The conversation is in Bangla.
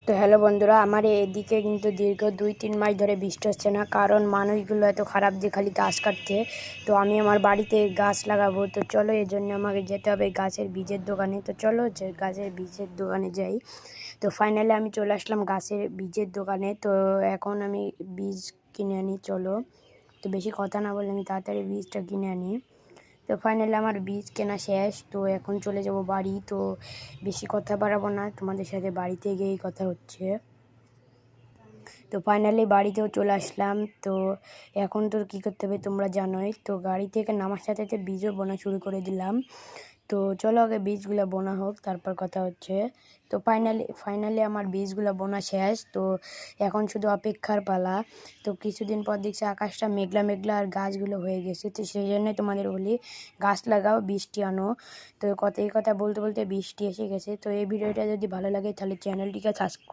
তো হ্যালো বন্ধুরা, আমার এদিকে কিন্তু দীর্ঘ 2-3 মাস ধরে বৃষ্টি হচ্ছে না, কারণ মানুষগুলো এত খারাপ যে খালি গাছ কাটছে। তো আমি আমার বাড়িতে গাছ লাগাবো, তো চলো এর জন্য আমাকে যেতে হবে গাছের বীজের দোকানে। তো চলো যে গাছের বীজের দোকানে যাই। তো ফাইনালি আমি চলে আসলাম গাছের বীজের দোকানে। তো এখন আমি বীজ কিনে আনি, চলো। তো বেশি কথা না বলে আমি তাড়াতাড়ি বীজটা কিনে আনি। তো ফাইনালি আমার বীজ কেনা শেষ। তো এখন চলে যাব বাড়ি। তো বেশি কথা বাড়াবো না, তোমাদের সাথে বাড়িতে গিয়েই কথা হচ্ছে। তো ফাইনালি বাড়িতেও চলে আসলাম। তো এখন তো কী করতে হবে তোমরা জানোই। তো গাড়ি থেকে নামার সাথে সাথে বীজও বোনা শুরু করে দিলাম। তো চলো আগে বীজগুলো বোনা হোক, তারপর কথা হচ্ছে। তো ফাইনালি আমার বীজগুলো বোনা শেষ। তো এখন শুধু অপেক্ষার পালা। তো কিছুদিন পর দেখছি আকাশটা মেঘলা মেঘলা আর গাছগুলো হয়ে গেছে। তো সেই জন্যই তোমাদের বলি গাছ লাগাও, বৃষ্টি আনো। তো এই কথা বলতে বলতে বৃষ্টি এসে গেছে। তো এই ভিডিওটা যদি ভালো লাগে তাহলে চ্যানেলটিকে সাবস্ক্রাইব